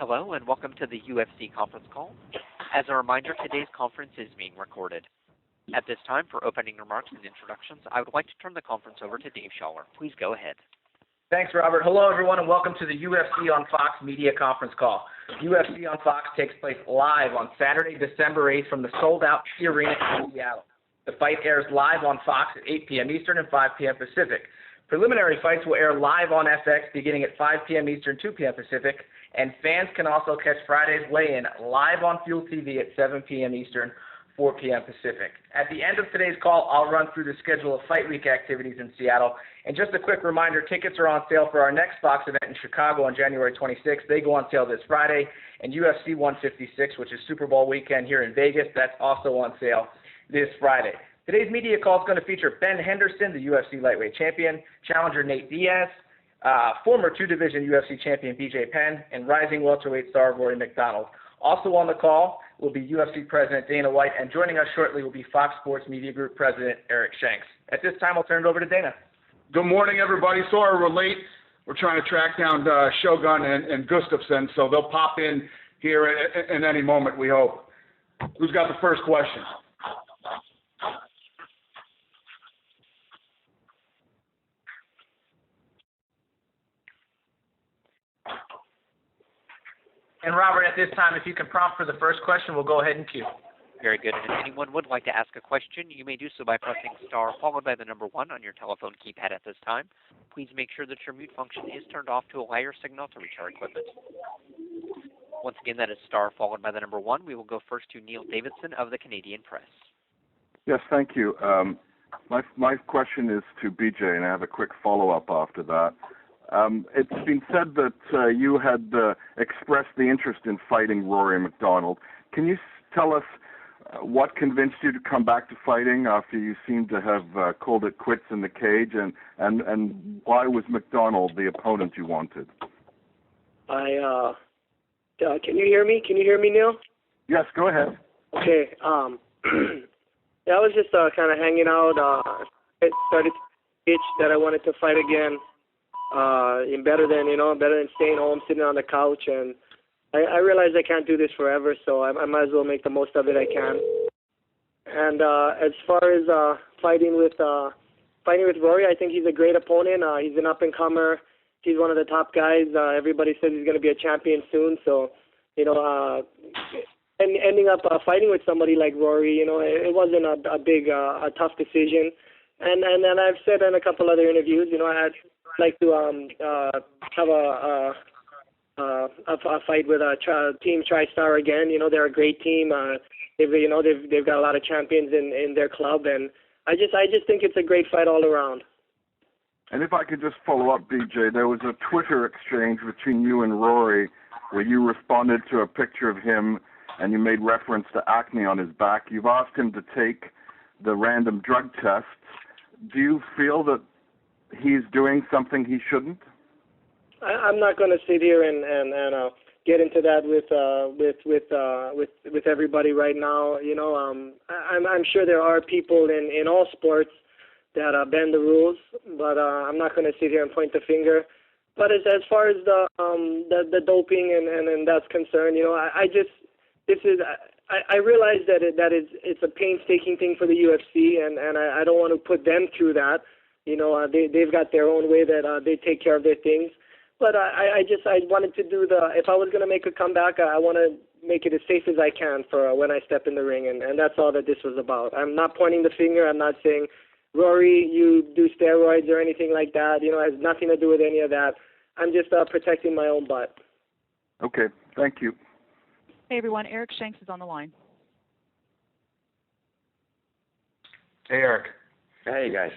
Hello and welcome to the UFC conference call. As a reminder, today's conference is being recorded. At this time, for opening remarks and introductions, I would like to turn the conference over to Dave Schaller. Please go ahead. Thanks, Robert. Hello, everyone, and welcome to the UFC on Fox media conference call. UFC on Fox takes place live on Saturday, December 8th from the sold-out H.E.A.T Arena in Seattle. The fight airs live on Fox at 8 p.m. Eastern and 5 p.m. Pacific. Preliminary fights will air live on FX beginning at 5 p.m. Eastern, 2 p.m. Pacific, and fans can also catch Friday's weigh-in live on Fuel TV at 7 p.m. Eastern, 4 p.m. Pacific. At the end of today's call, I'll run through the schedule of Fight Week activities in Seattle. And just a quick reminder, tickets are on sale for our next Fox event in Chicago on January 26th. They go on sale this Friday. And UFC 156, which is Super Bowl weekend here in Vegas, that's also on sale this Friday. Today's media call is going to feature Ben Henderson, the UFC lightweight champion, challenger Nate Diaz, former two-division UFC champion BJ Penn, and rising welterweight star Rory McDonald. Also on the call will be UFC President Dana White, and joining us shortly will be Fox Sports Media Group President Eric Shanks. At this time, I'll turn it over to Dana. Good morning, everybody. Sorry we're late. We're trying to track down Shogun and Gustafsson, so they'll pop in here at any moment, we hope. Who's got the first question? And Robert, at this time, if you can prompt for the first question, we'll go ahead and cue. Very good. And if anyone would like to ask a question, you may do so by pressing star followed by the number 1 on your telephone keypad at this time. Please make sure that your mute function is turned off to allow your signal to reach our equipment. Once again, that is star followed by the number 1. We will go first to Neil Davidson of the Canadian Press. Yes, thank you. My question is to BJ, and I have a quick follow-up after that. It's been said that you had expressed the interest in fighting Rory McDonald. Can you tell us what convinced you to come back to fighting after you seemed to have called it quits in the cage, and why was McDonald the opponent you wanted? Can you hear me? Can you hear me, Neil? Yes, go ahead. Okay. Yeah, I was just kind of hanging out. It started to itch that I wanted to fight again. Better than staying home, sitting on the couch, and I realized I can't do this forever, so I might as well make the most of it I can. And as far as fighting with Rory, I think he's a great opponent. He's an up-and-comer. He's one of the top guys. Everybody says he's going to be a champion soon, so, and ending up fighting with somebody like Rory, it wasn't a tough decision. And then I've said in a couple other interviews, I'd like to have a fight with Team TriStar again. They're a great team. They've got a lot of champions in their club, and I just think it's a great fight all around. And if I could just follow up, BJ, there was a Twitter exchange between you and Rory where you responded to a picture of him and you made reference to acne on his back. You've asked him to take the random drug tests. Do you feel that he's doing something he shouldn't? I'm not going to sit here and get into that with everybody right now. I'm sure there are people in all sports that bend the rules, but I'm not going to sit here and point the finger. But as far as the doping and that's concerned, I realize that it's a painstaking thing for the UFC, and I don't want to put them through that. They've got their own way that they take care of their things. But I wanted to do if I was going to make a comeback, I want to make it as safe as I can for when I step in the ring, and that's all that this was about. I'm not pointing the finger. I'm not saying, Rory, you do steroids or anything like that. It has nothing to do with any of that. I'm just protecting my own butt. Okay, thank you. Hey, everyone. Eric Shanks is on the line. Hey, Eric. Hey, guys.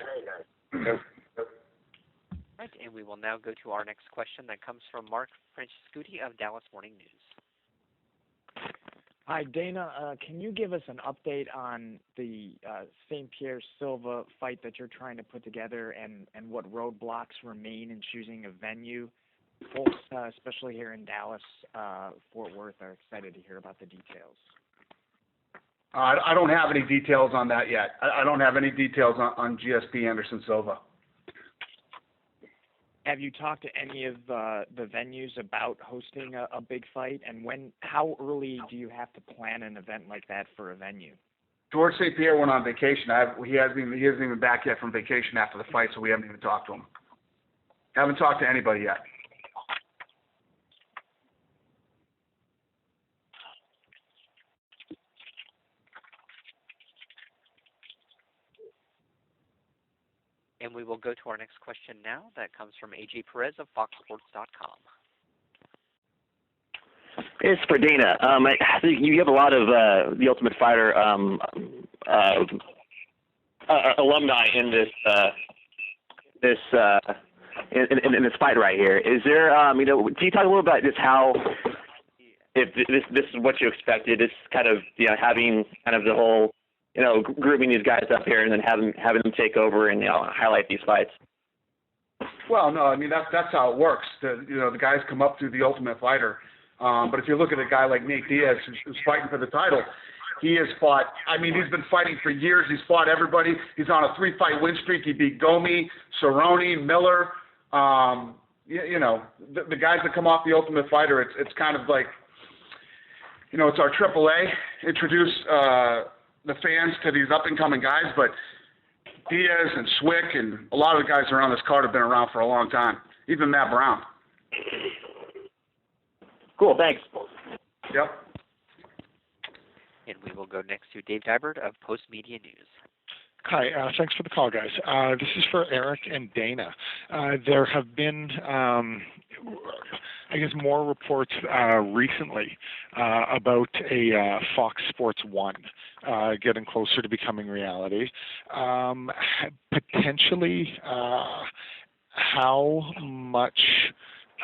Right, and we will now go to our next question that comes from Mark Francescuti of Dallas Morning News. Hi, Dana. Can you give us an update on the St. Pierre Silva fight that you're trying to put together and what roadblocks remain in choosing a venue? Folks, especially here in Dallas, Fort Worth, are excited to hear about the details. I don't have any details on that yet. I don't have any details on GSP Anderson Silva. have you talked to any of the venues about hosting a big fight? And how early do you have to plan an event like that for a venue? George St. Pierre went on vacation. He hasn't even back yet from vacation after the fight, so we haven't even talked to him. Haven't talked to anybody yet. And we will go to our next question now. That comes from AJ Perez of FoxSports.com. It's for Dana. You have a lot of the Ultimate Fighter alumni in this in this fight right here. Is there can you talk a little about just how, if this is what you expected? It's kind of having kind of the whole grouping these guys up here and then having them take over and highlight these fights. Well, no, I mean that's how it works. The guys come up through the Ultimate Fighter. But if you look at a guy like Nate Diaz, who's fighting for the title, he has fought. I mean, he's been fighting for years. He's fought everybody. He's on a 3-fight win streak. He beat Gomi, Cerrone, Miller. The guys that come off the Ultimate Fighter, it's kind of like, it's our AAA. Introduce the fans to these up-and-coming guys, but Diaz and Swick and a lot of the guys around this card have been around for a long time. Even Matt Brown. Cool, thanks. Yep. And we will go next to Dave Dybert of Post Media News. Hi, thanks for the call, guys. This is for Eric and Dana. There have been, more reports recently about a Fox Sports 1 getting closer to becoming reality. Potentially, how much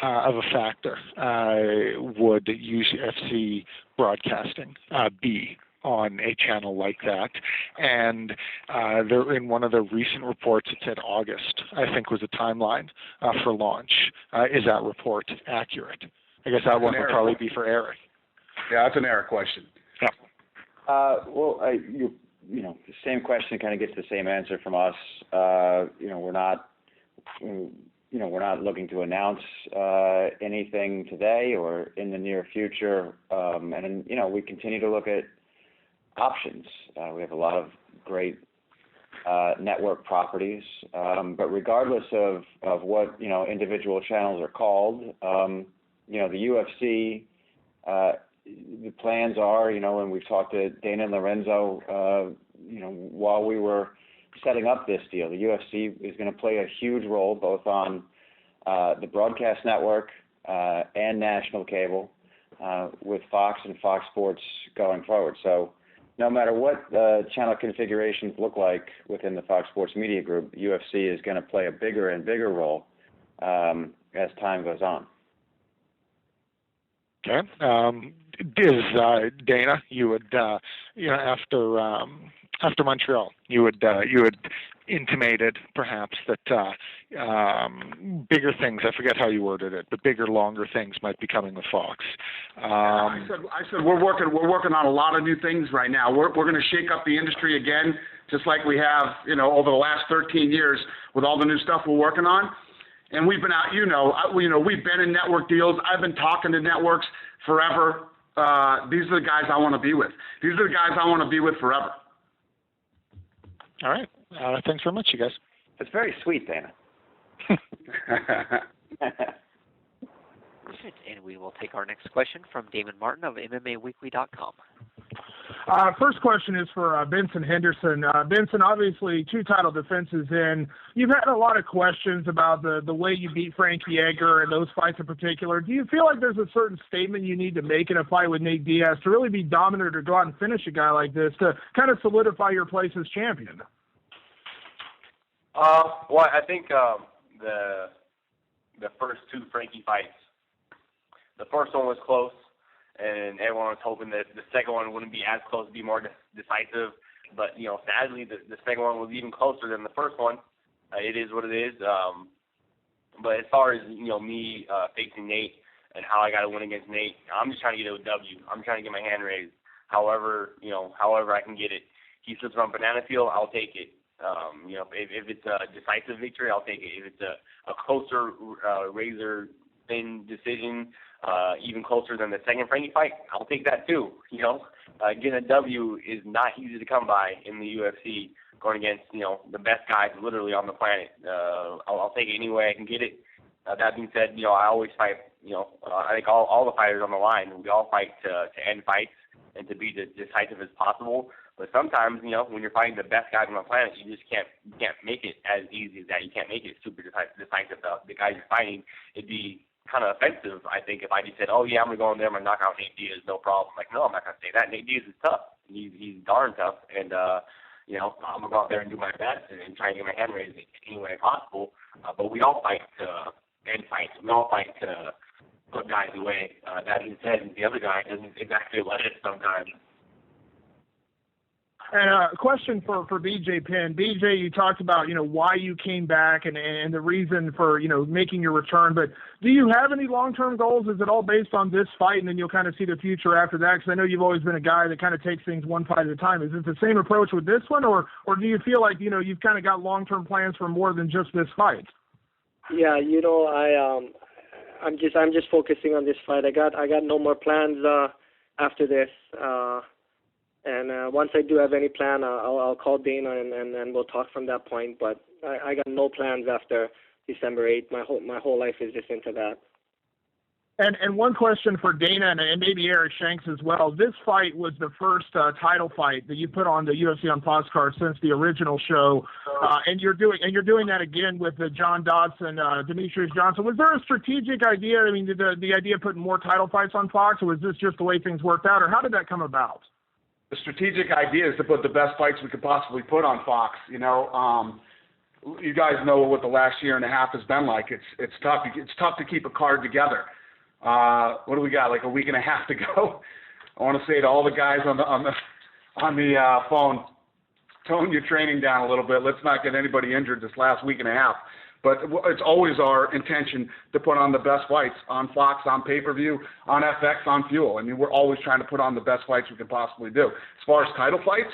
of a factor would UFC broadcasting be on a channel like that? And there, in one of the recent reports, it said August, I think, was a timeline for launch. Is that report accurate? I guess that one would probably be for Eric. Yeah, that's an Eric question. Yeah. The same question kind of gets the same answer from us. We're not looking to announce anything today or in the near future. We continue to look at options. We have a lot of great network properties, but regardless of what individual channels are called, the UFC, the plans are, and we've talked to Dana and Lorenzo, while we were setting up this deal, the UFC is going to play a huge role both on the broadcast network and national cable with Fox and Fox Sports going forward. So no matter what channel configurations look like within the Fox Sports Media Group, the UFC is going to play a bigger and bigger role as time goes on. Okay. Dana, you would, after Montreal, you had intimated perhaps that bigger things, I forget how you worded it, but bigger, longer things might be coming with Fox. I said we're working on a lot of new things right now. We're going to shake up the industry again, just like we have, over the last 13 years with all the new stuff we're working on. And we've been out, we've been in network deals. I've been talking to networks forever. These are the guys I want to be with. These are the guys I want to be with forever. All right. Thanks very much, you guys. That's very sweet, Dana. And we will take our next question from Damon Martin of MMAweekly.com. First question is for Benson Henderson. Benson, obviously 2 title defenses in. You've had a lot of questions about the way you beat Frankie Edgar and those fights in particular. Do you feel like there's a certain statement you need to make in a fight with Nate Diaz to really be dominant or go out and finish a guy like this to kind of solidify your place as champion? Well, I think the first 2 Frankie fights, the first one was close, and everyone was hoping that the second one wouldn't be as close, be more decisive. But, sadly, the second one was even closer than the first one. It is what it is. But as far as, me facing Nate and how I got to win against Nate, I'm just trying to get a W. I'm trying to get my hand raised. However I can get it. He slips on banana peel, I'll take it. You know, if it's a decisive victory, I'll take it. If it's a closer, razor-thin decision, even closer than the second Frankie fight, I'll take that too. You know, getting a W is not easy to come by in the UFC, going against, you know, the best guys literally on the planet. I'll take it any way I can get it. That being said, you know, I always fight, you know, I think all the fighters on the line, we all fight to end fights and to be as decisive as possible. But sometimes, you know, when you're fighting the best guys on the planet, you just can't make it as easy as that. You can't make it super decisive. The guys you're fighting, it'd be kind of offensive, I think, if I just said, oh, yeah, I'm going to go in there, I'm going to knock out Nate Diaz, no problem. Like, no, I'm not going to say that. Nate Diaz is tough. He's darn tough. And, you know, I'm going to go out there and do my best and try and get my hand raised any way possible. But we all fight to end fights. We all fight to put guys away. That being said, the other guy doesn't exactly let it sometimes. And a question for BJ Penn. BJ, you talked about, you know, why you came back and the reason for, you know, making your return. But do you have any long-term goals? Is it all based on this fight, and then you'll kind of see the future after that? Because I know you've always been a guy that kind of takes things one fight at a time. Is it the same approach with this one, or do you feel like, you know, you've kind of got long-term plans for more than just this fight? Yeah, you know, I'm just focusing on this fight. I got no more plans after this. And once I do have any plan, I'll call Dana and we'll talk from that point. But I got no plans after December 8th. My whole life is just into that. And one question for Dana and maybe Eric Shanks as well. This fight was the first title fight that you put on the UFC on Fox card since the original show, and you're doing that again with John Dodson, Demetrius Johnson. Was there a strategic idea? I mean, did the idea of putting more title fights on Fox, or was this just the way things worked out, or how did that come about? The strategic idea is to put the best fights we could possibly put on Fox. You know, you guys know what the last year and a half has been like. It's tough. It's tough to keep a card together. What do we got? Like a week and a half to go. I want to say to all the guys on the phone, tone your training down a little bit. Let's not get anybody injured this last week and a half. But it's always our intention to put on the best fights on Fox, on pay-per-view, on FX, on Fuel. I mean, we're always trying to put on the best fights we can possibly do. As far as title fights,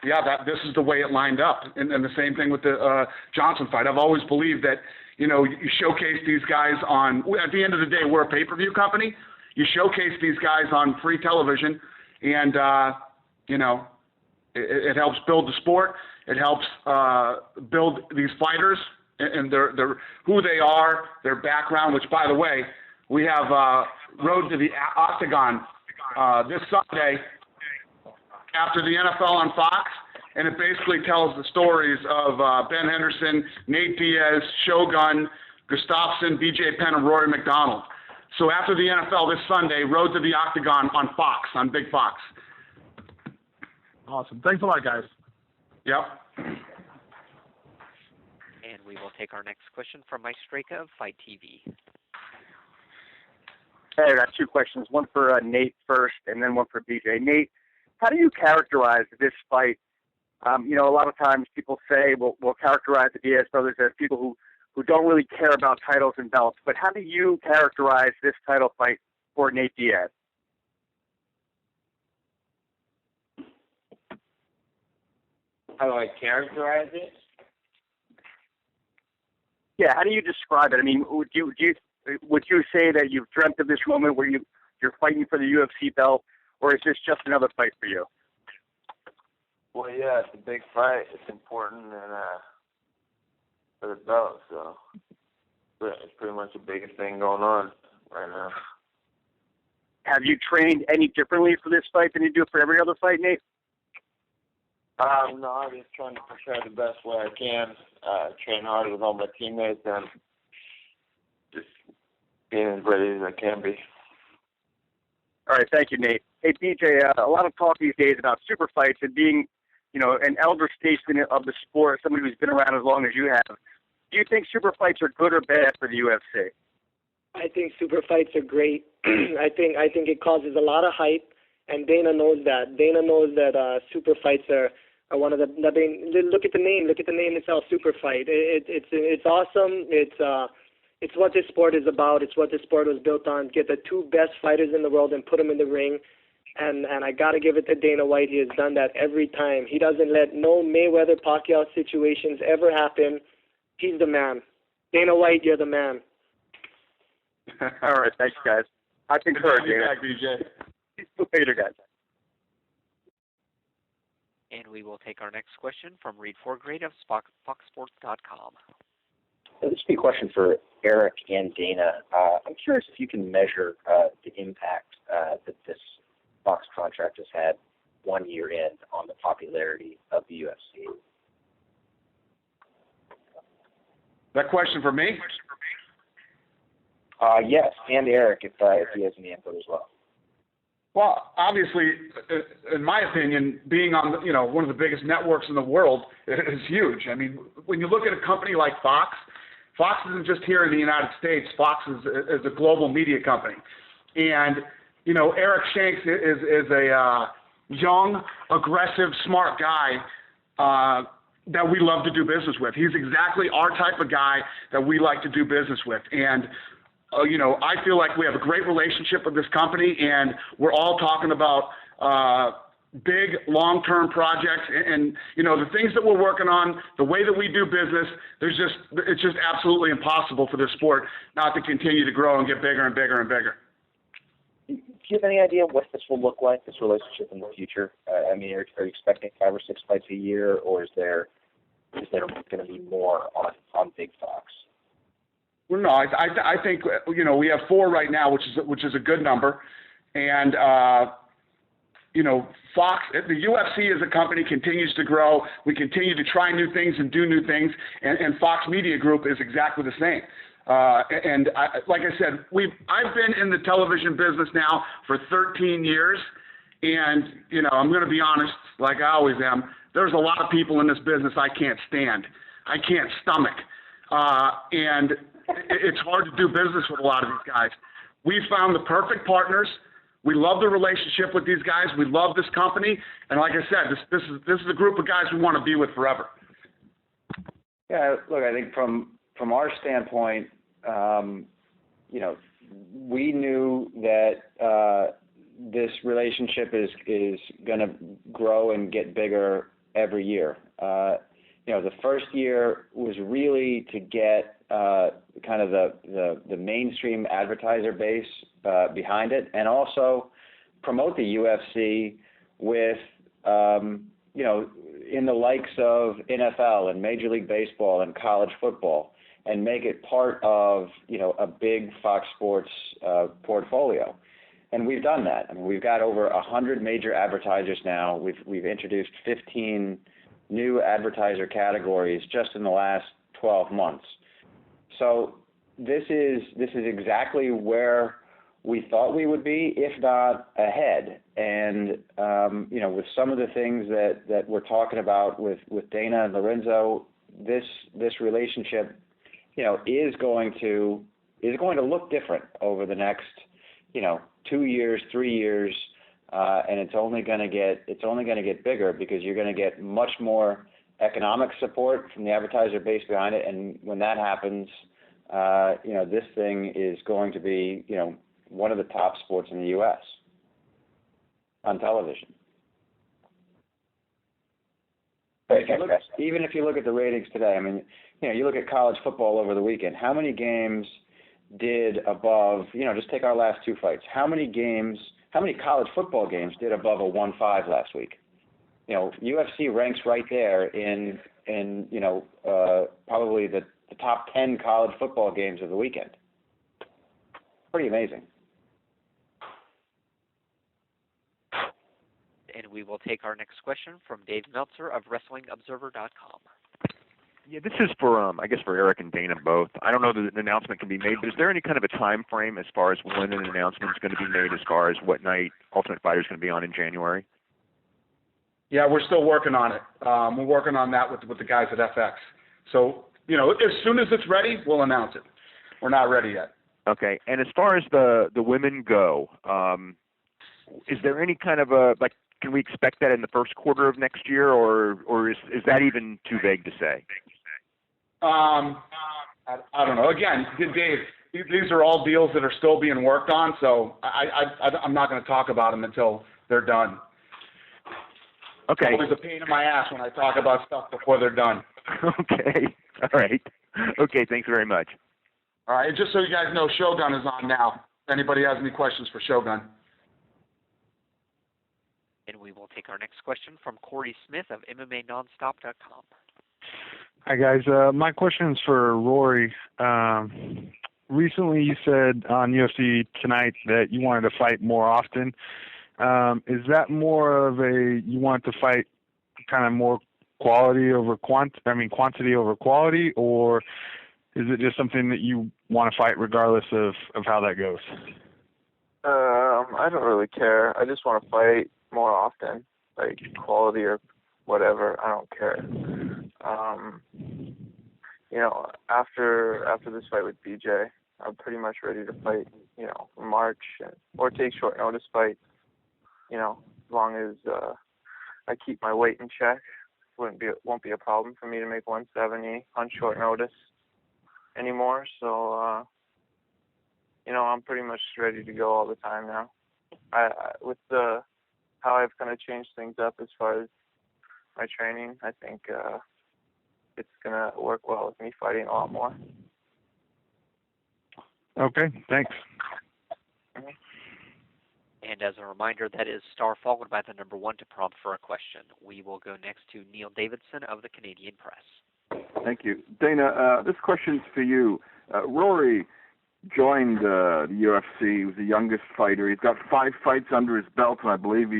this is the way it lined up. And the same thing with the Johnson fight. I've always believed that, you know, you showcase these guys on, at the end of the day, we're a pay-per-view company. You showcase these guys on free television, and, you know, it helps build the sport. It helps build these fighters and their who they are, their background, which, by the way, we have Road to the Octagon this Sunday after the NFL on Fox, and it basically tells the stories of Ben Henderson, Nate Diaz, Shogun, Gustafsson, BJ Penn, and Rory McDonald. So after the NFL this Sunday, Road to the Octagon on Fox, on Big Fox. Awesome. Thanks a lot, guys. Yep. And we will take our next question from Mike Straka of Fight TV. Hey, I got two questions. One for Nate first, and then one for BJ. Nate, how do you characterize this fight? You know, a lot of times people say, we'll characterize the Diaz brothers as people who don't really care about titles and belts. But how do you characterize this title fight for Nate Diaz? How do I characterize it? Yeah, how do you describe it? I mean, would you say that you've dreamt of this moment where you're fighting for the UFC belt, or is this just another fight for you? Well, yeah, it's a big fight. It's important and for the belt, so it's pretty much the biggest thing going on right now. Have you trained any differently for this fight than you do for every other fight, Nate? No, I'm just trying to prepare the best way I can, train hard with all my teammates, and just being as ready as I can be. All right, thank you, Nate. Hey, BJ, a lot of talk these days about super fights and being, you know, an elder statesman of the sport, somebody who's been around as long as you have. Do you think super fights are good or bad for the UFC? I think super fights are great. I think it causes a lot of hype, and Dana knows that. Dana knows that super fights are one of the. Look at the name. Look at the name itself. Super fight. It's awesome. It's what this sport is about. It's what this sport was built on. Get the two best fighters in the world and put them in the ring, And I got to give it to Dana White. He has done that every time. He doesn't let no Mayweather-Pacquiao situations ever happen. He's the man. Dana White, you're the man. All right, thanks, guys. I concur, Dana. Back, BJ. Later, guys. And we will take our next question from Reed Forgrade of FoxSports.com. This would be a question for Eric and Dana. I'm curious if you can measure the impact that this Fox contract has had 1 year in on the popularity of the UFC. That question for me? Yes, and Eric, if he has any input as well. Well, obviously, in my opinion, being on one of the biggest networks in the world is huge. I mean, when you look at a company like Fox, Fox isn't just here in the United States. Fox is a global media company, and Eric Shanks is a young, aggressive, smart guy that we love to do business with. He's exactly our type of guy that we like to do business with, and I feel like we have a great relationship with this company, and we're all talking about big, long-term projects. And the things that we're working on, the way that we do business, it's just absolutely impossible for this sport not to continue to grow and get bigger and bigger and bigger. Do you have any idea what this will look like, this relationship in the future? I mean, are you expecting 5 or 6 fights a year, or is there going to be more on Big Fox? Well, no, I think we have 4 right now, which is a good number, and Fox, the UFC as a company continues to grow. We continue to try new things and do new things, and Fox Media Group is exactly the same. Like I said, I've been in the television business now for 13 years, and I'm going to be honest, like I always am. There's a lot of people in this business I can't stand, I can't stomach, and it's hard to do business with a lot of these guys. We found the perfect partners. We love the relationship with these guys. We love this company, and like I said, this is a group of guys we want to be with forever. Yeah, look, I think from our standpoint, we knew that this relationship is going to grow and get bigger every year. The first year was really to get kind of the mainstream advertiser base behind it, and also promote the UFC with in the likes of NFL and Major League Baseball and college football, and make it part of a big Fox Sports portfolio. And we've done that. I mean, we've got over 100 major advertisers now. We've introduced 15 new advertiser categories just in the last 12 months. So this is exactly where we thought we would be, if not ahead. And with some of the things that we're talking about with Dana and Lorenzo, this relationship is going to look different over the next 2 years, 3 years, and it's only going to get bigger, because you're going to get much more economic support from the advertiser base behind it. And when that happens, this thing is going to be one of the top sports in the U.S. on television. Even if you look at the ratings today, I mean, you look at college football over the weekend. How many games did above? Just take our last 2 fights. How many college football games did above a 1-5 last week? UFC ranks right there in probably the top 10 college football games of the weekend. Pretty amazing. And we will take our next question from Dave Meltzer of WrestlingObserver.com. Yeah, this is for, I guess, for Eric and Dana both. I don't know that an announcement can be made, but is there any kind of a time frame as far as when an announcement is going to be made, as far as what night Ultimate Fighter is going to be on in January? Yeah, we're still working on it. We're working on that with the guys at FX. So, as soon as it's ready, we'll announce it. We're not ready yet. Okay. And as far as the women go, is there any kind of a, can we expect that in the first quarter of next year, or is that even too vague to say? I don't know. Again, Dave, these are all deals that are still being worked on, so I'm not going to talk about them until they're done. Okay. It's always a pain in my ass when I talk about stuff before they're done. Okay. All right. Okay, thanks very much. All right, just so you guys know, Shogun is on now. If anybody has any questions for Shogun. And we will take our next question from Corey Smith of MMANonstop.com. Hi, guys. My question is for Rory. Recently you said on UFC Tonight that you wanted to fight more often. Is that more of you want to fight kind of more quantity over quality, or is it just something that you want to fight regardless of how that goes? I don't really care. I just want to fight more often, like quality or whatever. I don't care. After this fight with BJ, I'm pretty much ready to fight, March or take short notice fights. As long as I keep my weight in check, won't be a problem for me to make 170 on short notice anymore. So, I'm pretty much ready to go all the time now. With how I've kind of changed things up as far as my training, I think it's gonna work well with me fighting a lot more. Okay, thanks. And as a reminder, that is star followed by the number 1 to prompt for a question. We will go next to Neil Davidson of the Canadian Press. Thank you. Dana, this question's for you. Rory joined the UFC. He was the youngest fighter. He's got 5 fights under his belt, and I believe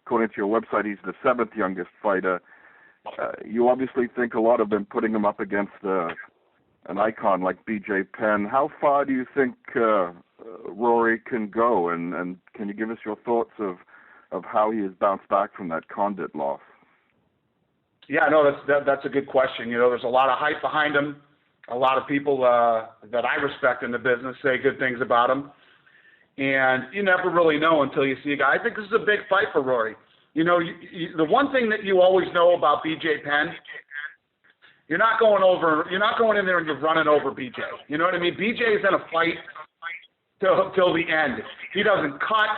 according to your website, he's the 7th youngest fighter. You obviously think a lot of them putting him up against an icon like BJ Penn. How far do you think Rory can go, and can you give us your thoughts of how he has bounced back from that Condit loss? Yeah, no, that's a good question. There's a lot of hype behind him. A lot of people that I respect in the business say good things about him. And you never really know until you see a guy. I think this is a big fight for Rory. The one thing that you always know about BJ Penn, you're not going in there and you're running over BJ. You know what I mean? BJ is in a fight till the end. He doesn't cut.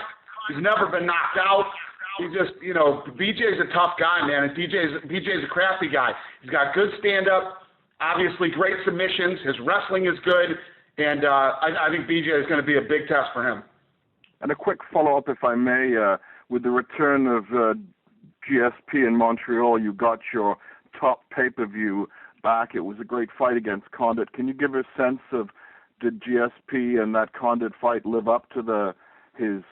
He's never been knocked out. He just, BJ's a tough guy, man, and BJ's a crafty guy. He's got good stand-up, obviously great submissions. His wrestling is good, and I think BJ is going to be a big test for him. And a quick follow-up, if I may, with the return of GSP in Montreal, you got your top pay-per-view back. It was a great fight against Condit. Can you give a sense of, did GSP and that Condit fight live up to his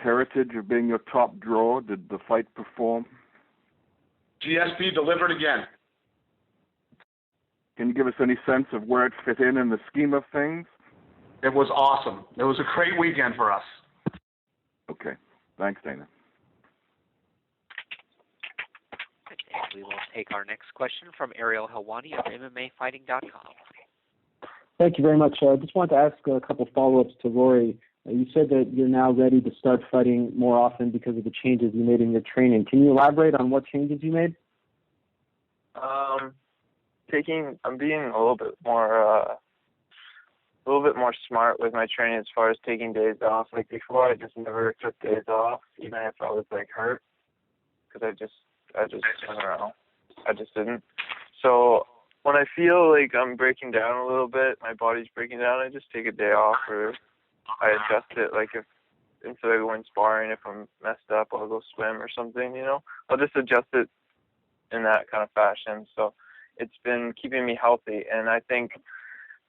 heritage of being your top draw? Did the fight perform? GSP delivered again. Can you give us any sense of where it fit in the scheme of things? It was awesome. It was a great weekend for us. Okay. Thanks, Dana. And we will take our next question from Ariel Helwani of MMAfighting.com. Thank you very much. I just wanted to ask a couple follow-ups to Rory. You said that you're now ready to start fighting more often because of the changes you made in your training. Can you elaborate on what changes you made? I'm being a little bit more smart with my training as far as taking days off. Like before, I just never took days off, even if I was hurt, because I just I don't know, I just didn't. So when I feel like I'm breaking down a little bit, my body's breaking down, I just take a day off, or I adjust it. Like if instead of going sparring, if I'm messed up, I'll go swim or something. I'll just adjust it in that kind of fashion. So it's been keeping me healthy, and I think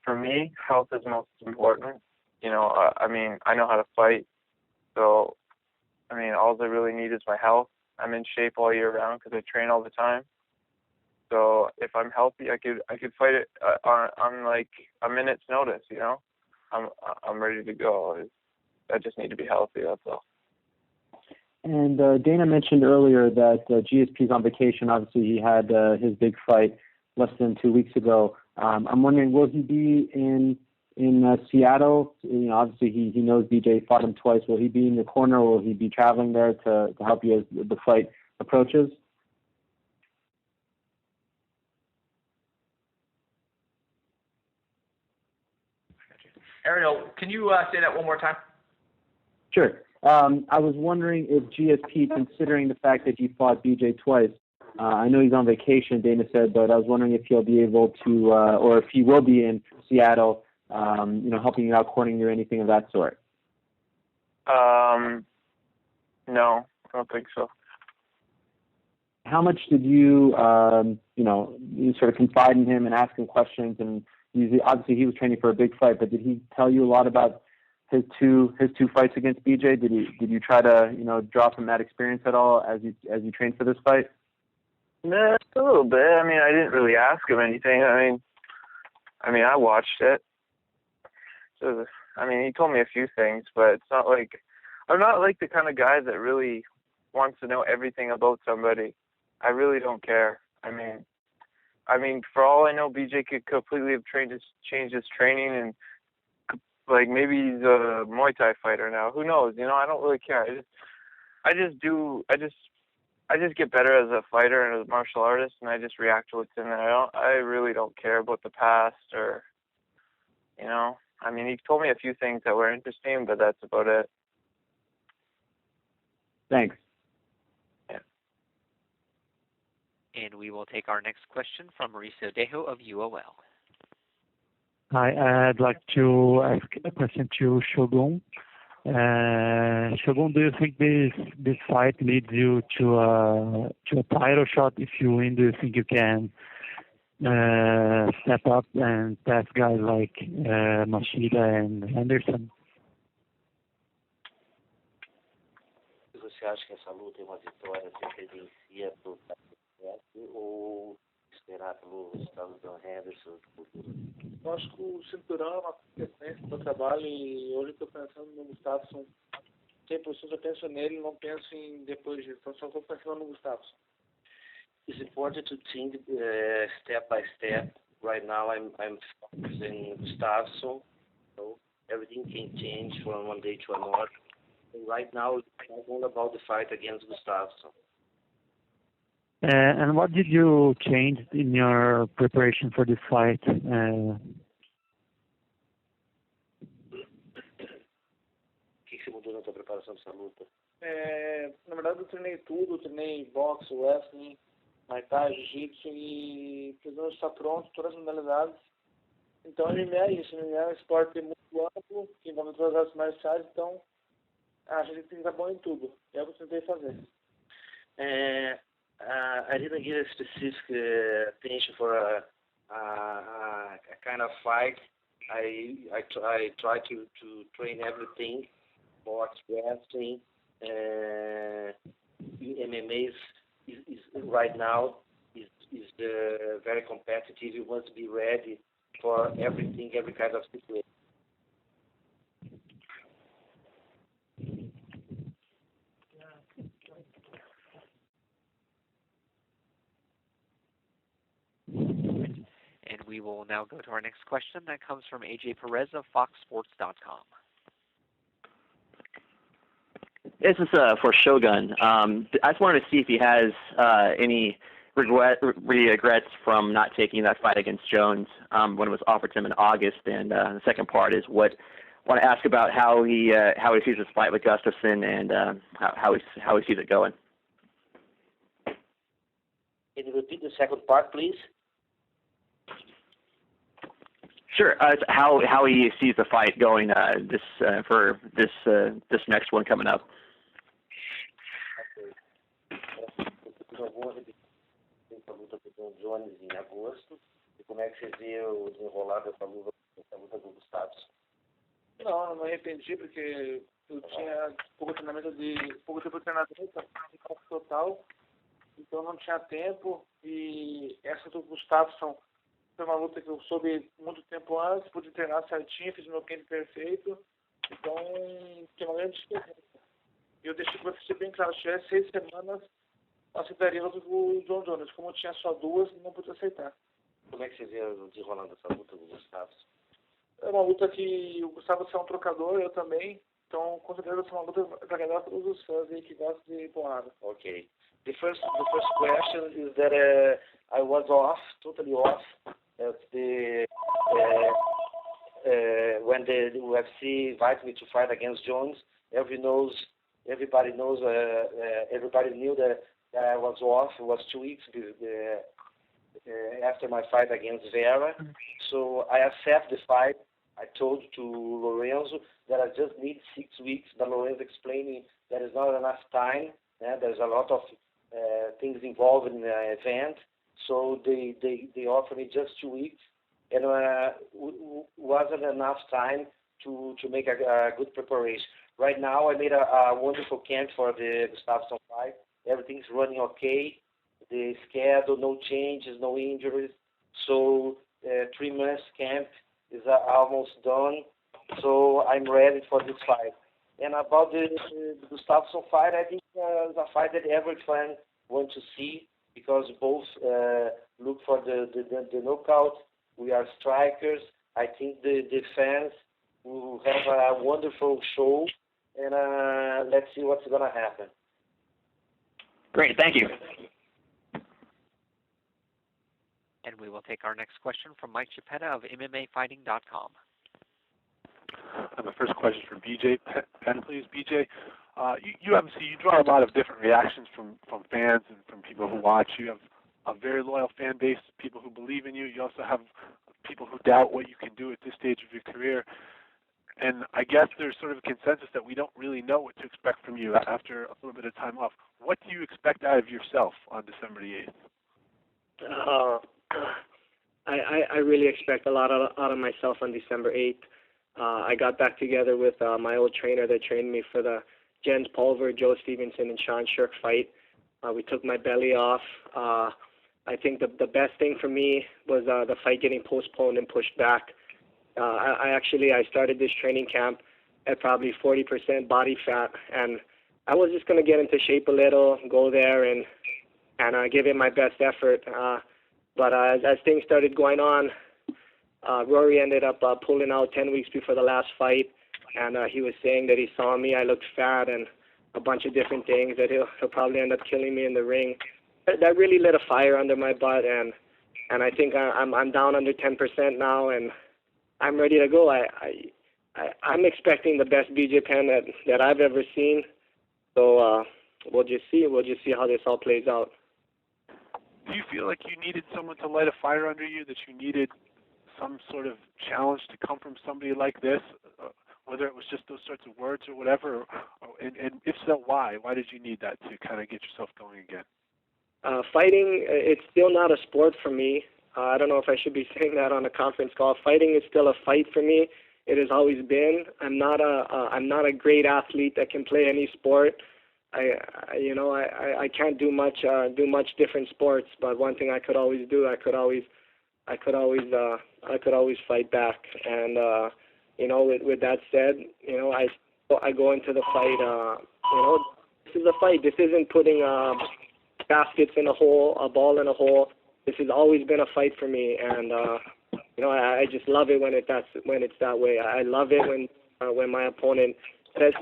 for me, health is most important. I know how to fight, so all I really need is my health. I'm in shape all year round because I train all the time. So if I'm healthy, I could fight it on like a minute's notice. I'm ready to go. I just need to be healthy. That's all. And Dana mentioned earlier that GSP's on vacation. Obviously, he had his big fight less than 2 weeks ago. I'm wondering, will he be in Seattle? Obviously he knows BJ fought him twice. Will he be in your corner, or will he be traveling there to help you as the fight approaches? Ariel, can you say that one more time? Sure. I was wondering if GSP, considering the fact that he fought BJ twice, I know he's on vacation, Dana said, but I was wondering if he'll be able to, or if he will be in Seattle, helping you out, cornering you, or anything of that sort. No, I don't think so. How much did you, you sort of confide in him and ask him questions? And obviously he was training for a big fight, but did he tell you a lot about his two fights against BJ? Did you try to draw from that experience at all as you trained for this fight? Nah, a little bit. I mean, I didn't really ask him anything. I mean, I watched it. So, I mean, he told me a few things, but it's not like I'm not like the kind of guy that really wants to know everything about somebody. I really don't care. I mean, for all I know, BJ could completely have changed his training, and like maybe he's a Muay Thai fighter now. Who knows? I don't really care. I just get better as a fighter and as a martial artist, and I just react to what's in there. I really don't care about the past or, I mean, he told me a few things that were interesting, but that's about it. Thanks. Yeah. And we will take our next question from Mauricio Dejo of UOL. Hi, I'd like to ask a question to Shogun. Shogun, do you think this fight leads you to a title shot? If you win, do you think you can step up and pass guys like Machida and Henderson? Você acha que essa luta é uma vitória se credencia para o ou esperar pelo resultado do Henderson? Eu acho que o cinturão é uma competência para o trabalho e hoje eu estou pensando no Gustafsson. 100% eu penso nele, não penso em depois disso. Então só estou pensando no Gustafsson. It's important to think step by step. Right now I'm focusing Gustafsson. So everything can change from one day to another. And right now it's all about the fight against Gustafsson. And what did you change in your preparation for this fight? O que você mudou na sua preparação dessa luta? Na verdade eu treinei tudo, treinei boxe, wrestling, Muay Thai, jiu-jitsu e precisamos estar pronto, todas as modalidades. Então MMA é isso, MMA é um esporte muito amplo, que envolve todas as artes marciais, então a gente tem que estar bom em tudo. É o que eu tentei fazer. I didn't give a specific attention for a kind of fight. I try to train everything, box, wrestling, MMA is right now is very competitive. You must be ready for everything, every kind of situation. And we will now go to our next question. That comes from AJ Perez of FoxSports.com. This is for Shogun. I just wanted to see if he has any regrets from not taking that fight against Jones when it was offered to him in August. And the second part is I want to ask about how he sees this fight with Gustafsson and how he sees it going. Can you repeat the second part, please? Sure. How he sees the fight going for this next one coming up. Eu vou repetir essa luta com o Jones em agosto. E como é que você vê o desenrolar dessa luta do Gustafsson? Não me arrependi porque eu tinha pouco tempo de treinamento, total. Então não tinha tempo. E essa do Gustafsson foi uma luta que eu soube muito tempo antes, pude treinar certinho, fiz meu camp perfeito. Então tinha uma grande diferença. E eu deixei para você bem claro, se tivesse 6 semanas, eu aceitaria a luta com o John Jones. Como eu tinha só 2, não pude aceitar. Como é que você vê o desenrolar dessa luta com o Gustafsson? É uma luta que o Gustafsson é um trocador, eu também. Então, com certeza, vai ser uma luta para agradar todos os fãs aí que gostam de porrada. Okay. The first question is that I was totally off at when the UFC invited me to fight against Jones, Everybody knew that I was off. It was 2 weeks after my fight against Vera. So I accept the fight. I told to Lorenzo that I just need 6 weeks, but Lorenzo explaining there is not enough time. There's a lot of things involved in the event. So they offered me just 2 weeks, and wasn't enough time to make a good preparation. Right now, I made a wonderful camp for the Gustafsson fight. Everything's running okay. The schedule, no changes, no injuries. So 3 months camp is almost done. So I'm ready for this fight. And about the Gustafsson fight, I think it's a fight that every fan wants to see because both look for the knockout. We are strikers. I think the fans will have a wonderful show, and let's see what's going to happen. Great, thank you. And we will take our next question from Mike Chiappetta of MMAfighting.com. My first question is for BJ Penn, please. BJ, you obviously draw a lot of different reactions from fans and from people who watch. You have a very loyal fan base, people who believe in you. You also have people who doubt what you can do at this stage of your career. And I guess there's sort of a consensus that we don't really know what to expect from you after a little bit of time off. What do you expect out of yourself on December the 8th? I really expect a lot out of myself on December 8th. I got back together with my old trainer that trained me for the Jens Pulver, Joe Stevenson, and Sean Shirk fight. We took my belly off. I think the best thing for me was the fight getting postponed and pushed back. I started this training camp at probably 40% body fat, and I was just going to get into shape a little, go there and give it my best effort. But as things started going on, Rory ended up pulling out 10 weeks before the last fight, and he was saying that he saw me, I looked fat, and a bunch of different things, that he'll probably end up killing me in the ring. That really lit a fire under my butt, and I think I'm down under 10% now, and I'm ready to go. I'm expecting the best BJ Penn that I've ever seen. So we'll just see how this all plays out. Do you feel like you needed someone to light a fire under you, that you needed some sort of challenge to come from somebody like this, whether it was just those sorts of words or whatever? And if so, why? Why did you need that to kind of get yourself going again? Fighting, it's still not a sport for me. I don't know if I should be saying that on a conference call. Fighting is still a fight for me. It has always been. I'm not a great athlete that can play any sport. I can't do much different sports. But one thing I could always do, I could always fight back. And with that said, I go into the fight. This is a fight. This isn't putting baskets in a hole, a ball in a hole. This has always been a fight for me, and I just love it when it's that way. I love it when my opponent says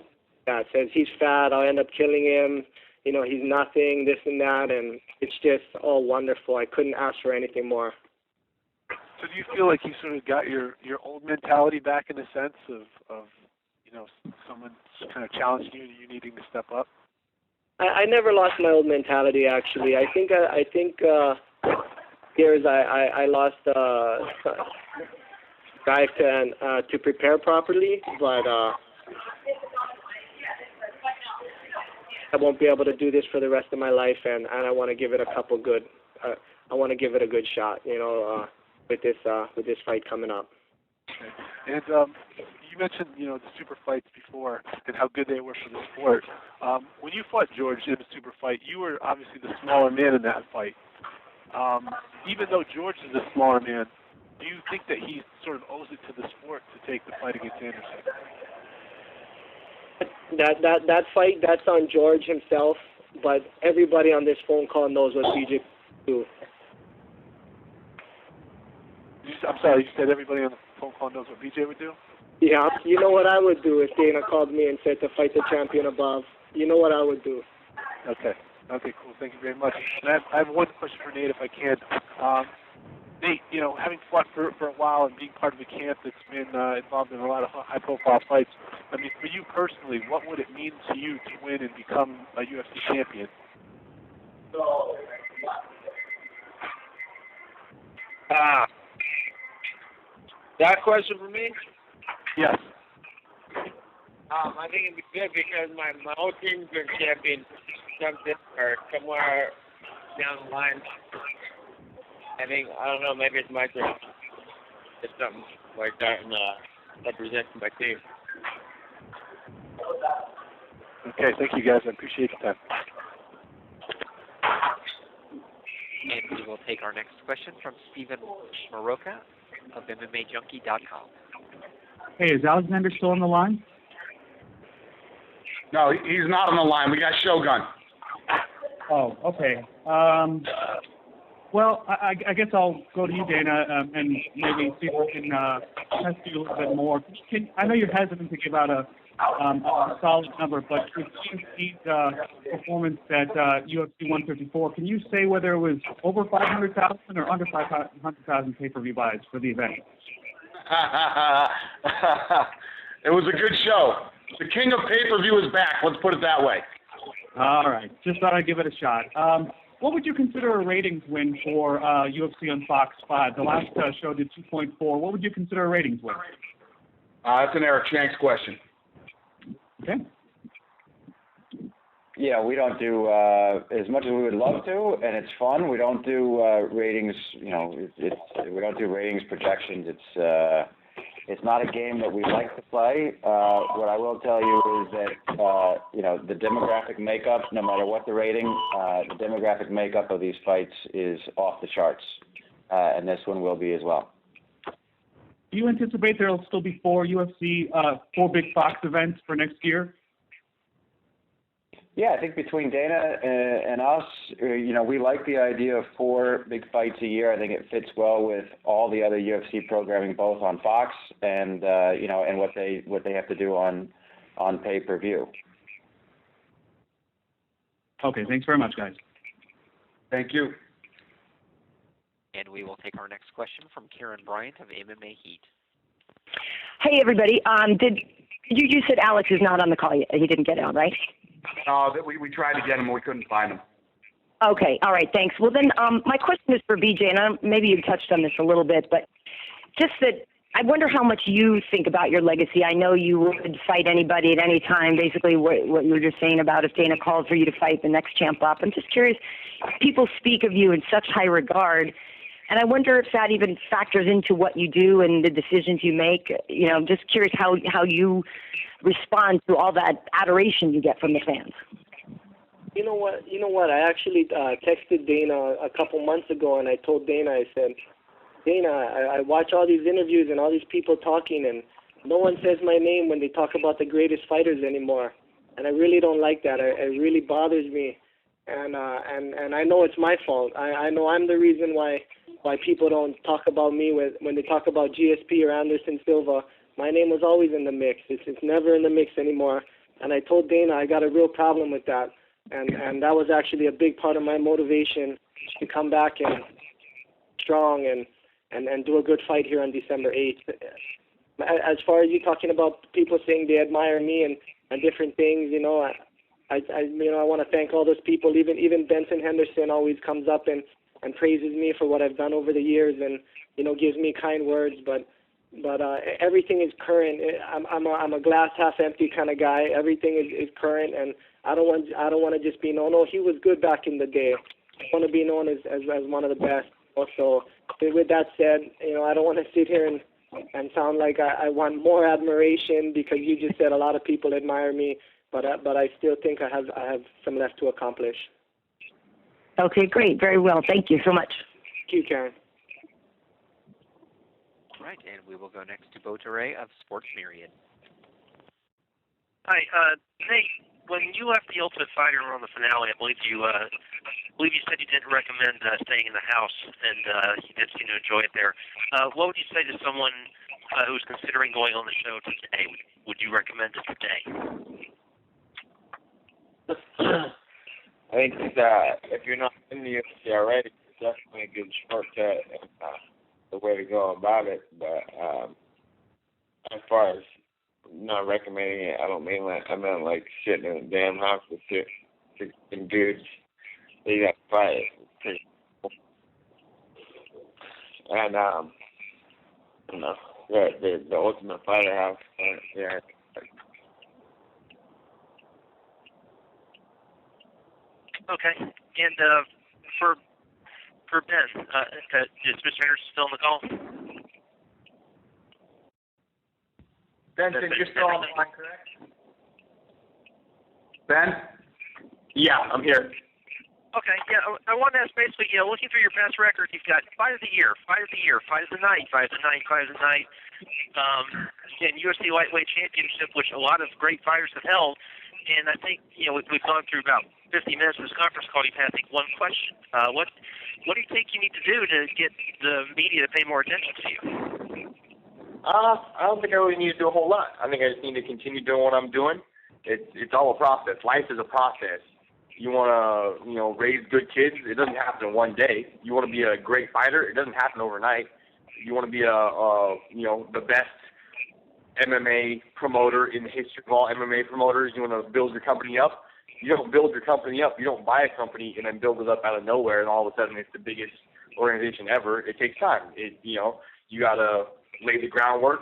he's fat, I'll end up killing him. He's nothing, this and that, and it's just all wonderful. I couldn't ask for anything more. So do you feel like you sort of got your old mentality back in the sense of someone kind of challenging you and you needing to step up? I never lost my old mentality, actually. I think years I lost drive to prepare properly, but I won't be able to do this for the rest of my life, and I want to give it I want to give it a good shot, with this fight coming up. Okay. And you mentioned, the super fights before and how good they were for the sport. When you fought George in the super fight, you were obviously the smaller man in that fight. Even though George is a smaller man, do you think that he sort of owes it to the sport to take the fight against Anderson? That fight, that's on George himself, but everybody on this phone call knows what BJ do. I'm sorry, you said everybody on the phone call knows what BJ would do? Yeah, you know what I would do if Dana called me and said to fight the champion above. You know what I would do. Okay, cool. Thank you very much. And I have one question for Nate, if I can. Nate, having fought for a while and being part of a camp that's been involved in a lot of high-profile fights, I mean, for you personally, what would it mean to you to win and become a UFC champion? That question for me? Yes. I think it'd be good because my whole team's been champion somewhere down the line. I don't know, maybe it's my turn. It's something like that and represent my team. Okay, thank you guys. I appreciate the time. And we will take our next question from Steven Maroka of MMAJunkie.com. Hey, is Alexander still on the line? No, he's not on the line. We got Shogun. Oh, okay. Well, I guess I'll go to you, Dana, and maybe see if we can test you a little bit more. I know you're hesitant to give out a solid number, but with GSP's performance at UFC 154, can you say whether it was over 500,000 or under 500,000 pay-per-view buys for the event? It was a good show. The king of pay-per-view is back. Let's put it that way. All right. Just thought I'd give it a shot. What would you consider a ratings win for UFC on Fox 5? The last show did 2.4. What would you consider a ratings win? That's an Eric Shanks question. Okay. Yeah, we don't do as much as we would love to, and it's fun. We don't do ratings. We don't do ratings projections. It's not a game that we like to play. What I will tell you is that the demographic makeup, no matter what the rating, the demographic makeup of these fights is off the charts, and this one will be as well. Do you anticipate there will still be four big Fox events for next year? Yeah, I think between Dana and us, we like the idea of 4 big fights a year. I think it fits well with all the other UFC programming, both on Fox and and what they have to do on pay-per-view. Okay, thanks very much, guys. Thank you. And we will take our next question from Kieran Bryant of MMA H.E.A.T. Hey, everybody. You said Alex is not on the call yet. He didn't get on, right? No, we tried to get him, but we couldn't find him. Okay, all right, thanks. Well, then my question is for BJ, and maybe you touched on this a little bit, but just that I wonder how much you think about your legacy. I know you would fight anybody at any time, basically what you were just saying about if Dana called for you to fight the next champ up. I'm just curious, people speak of you in such high regard, and I wonder if that even factors into what you do and the decisions you make. I'm just curious how you respond to all that adoration you get from the fans. You know what? I actually texted Dana a couple months ago, and I told Dana, I said, Dana, I watch all these interviews and all these people talking, and no one says my name when they talk about the greatest fighters anymore, and I really don't like that. It really bothers me, and I know it's my fault. I know I'm the reason why people don't talk about me when they talk about GSP or Anderson Silva. My name was always in the mix. It's never in the mix anymore. And I told Dana I got a real problem with that. And that was actually a big part of my motivation to come back and strong and do a good fight here on December 8th. As far as you talking about people saying they admire me and different things, I want to thank all those people. Even Benson Henderson always comes up and praises me for what I've done over the years and gives me kind words, but everything is current. I'm a glass half empty kind of guy. Everything is current, and I don't want to just be known. Oh, he was good back in the day. I want to be known as one of the best. Also, with that said, I don't want to sit here and sound like I want more admiration because you just said a lot of people admire me, but I still think I have some left to accomplish. Okay, great, very well. Thank you so much. Thank you, Karen. All right, and we will go next to Bo Touré of Sports Myriad. Hi, Nate. When you left the Ultimate Fighter on the finale, I believe you said you didn't recommend staying in the house, and you did seem to enjoy it there. What would you say to someone who's considering going on the show today? Would you recommend it today? I think if you're not in the UFC already, it's definitely a good shortcut. the way to go about it. But as far as not recommending it, I don't mean that. I meant like sitting in a damn house with 16 dudes. They got fight. And you know, the Ultimate Fighter house. Yeah. Okay. And for Ben, is Mr. Henderson still on the call? Benson, you're still on the line, correct? Ben? Yeah, I'm here. Okay, yeah, I want to ask basically, looking through your past record, you've got fight of the year, fight of the year, fight of the night, fight of the night, fight of the night, and UFC Lightweight Championship, which a lot of great fighters have held. And I think, we've gone through about 50 minutes of this conference call. You've had, I think, one question. What do you think you need to do to get the media to pay more attention to you? I don't think I really need to do a whole lot. I think I just need to continue doing what I'm doing. It's all a process. Life is a process. You want to, raise good kids. It doesn't happen in one day. You want to be a great fighter. It doesn't happen overnight. You want to be the best MMA promoter in the history of all MMA promoters. You want to build your company up. You don't build your company up. You don't buy a company and then build it up out of nowhere and all of a sudden it's the biggest organization ever. It takes time. You got to lay the groundwork,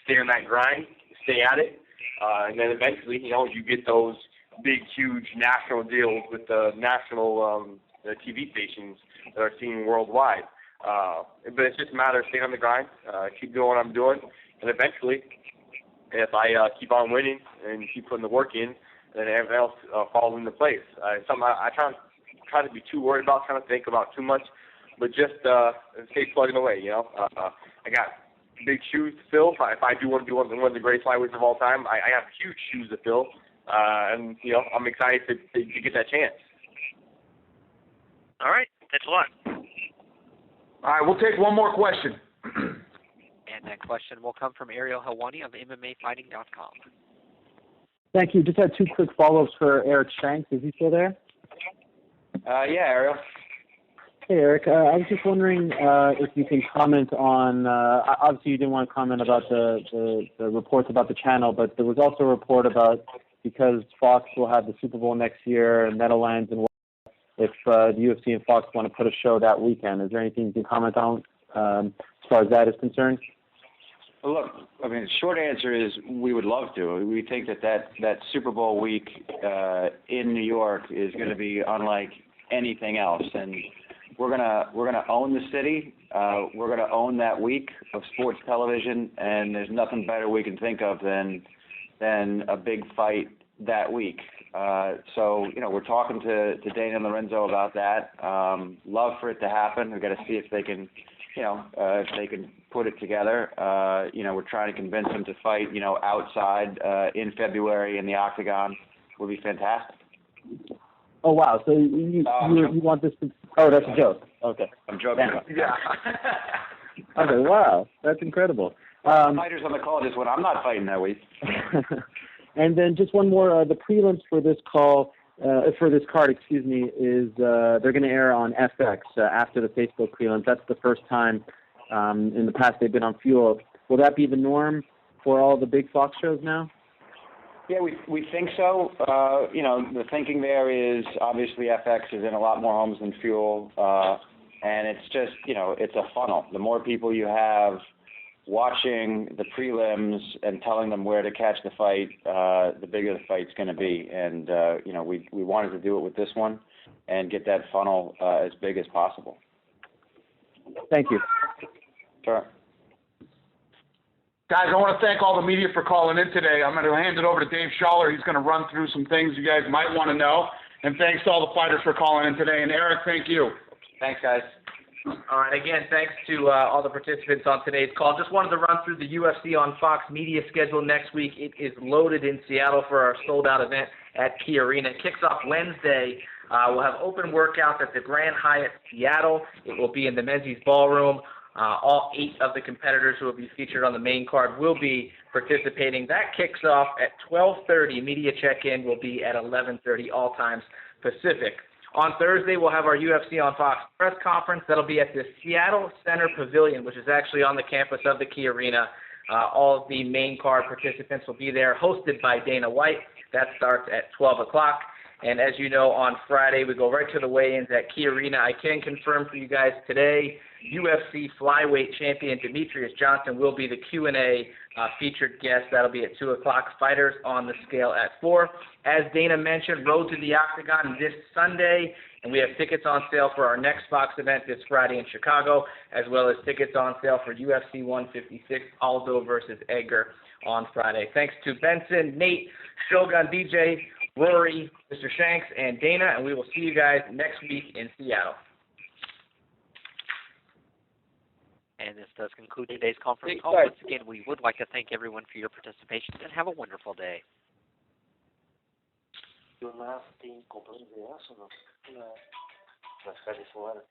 stay on that grind, stay at it, and then eventually, you get those big, huge national deals with the national TV stations that are seen worldwide. But it's just a matter of staying on the grind, keep doing what I'm doing, and eventually, if I keep on winning and keep putting the work in, then everything else falls into place. Something I try to be too worried about, trying to think about too much, but just stay plugging away. I got big shoes to fill. If I do want to be one of the greatest flyweights of all time, I have huge shoes to fill, and I'm excited to get that chance. All right, thanks a lot. All right, we'll take one more question. And that question will come from Ariel Helwani of MMAfighting.com. Thank you. Just had two quick follow-ups for Eric Shanks. Is he still there? Yeah, Ariel. Hey, Eric. I was just wondering if you can comment on, obviously you didn't want to comment about the reports about the channel, but there was also a report about, because Fox will have the Super Bowl next year, Meadowlands, and if the UFC and Fox want to put a show that weekend. Is there anything you can comment on as far as that is concerned? Well, look, the short answer is we would love to. We think that Super Bowl week in New York is going to be unlike anything else, and we're gonna own the city. We're gonna own that week of sports television, and there's nothing better we can think of than a big fight that week. So we're talking to Dana and Lorenzo about that. Love for it to happen. We've got to see if they can, if they can put it together. We're trying to convince them to fight, outside in February in the Octagon. Would be fantastic. Oh, wow. So you want this to... Oh, that's a joke. Okay. I'm joking. Yeah. Okay, wow. That's incredible. Fighters on the call just went, I'm not fighting that week. And then just one more. The prelims for this call, for this card, is they're going to air on FX after the Facebook prelims. That's the first time in the past they've been on Fuel. Will that be the norm for all the big Fox shows now? Yeah, we think so. The thinking there is obviously FX is in a lot more homes than Fuel, and it's just, it's a funnel. The more people you have watching the prelims and telling them where to catch the fight, the bigger the fight's going to be. And, we wanted to do it with this one and get that funnel as big as possible. Thank you. Sure. Guys, I want to thank all the media for calling in today. I'm going to hand it over to Dave Schaller. He's going to run through some things you guys might want to know. And thanks to all the fighters for calling in today. And Eric, thank you. Thanks, guys. All right, again, thanks to all the participants on today's call. Just wanted to run through the UFC on Fox media schedule next week. It is loaded in Seattle for our sold-out event at Key Arena. It kicks off Wednesday. We'll have open workouts at the Grand Hyatt Seattle. It will be in the Menzies Ballroom. All 8 of the competitors who will be featured on the main card will be participating. That kicks off at 12:30. Media check-in will be at 11:30, all times Pacific. On Thursday, we'll have our UFC on Fox press conference. That'll be at the Seattle Center Pavilion, which is actually on the campus of the Key Arena. All of the main card participants will be there, hosted by Dana White. That starts at 12 o'clock. And as you know, on Friday, we go right to the weigh-ins at Key Arena. I can confirm for you guys today, UFC flyweight champion Demetrius Johnson will be the Q&A featured guest. That'll be at 2 o'clock. Fighters on the scale at 4. As Dana mentioned, Road to the Octagon this Sunday, and we have tickets on sale for our next Fox event this Friday in Chicago, as well as tickets on sale for UFC 156, Aldo versus Edgar on Friday. Thanks to Benson, Nate, Shogun, DJ, Rory, Mr. Shanks, and Dana, and we will see you guys next week in Seattle. And this does conclude today's conference call. Once again, we would like to thank everyone for your participation, and have a wonderful day. O Nas tem comprando ingresso, não? Vai ficar de fora.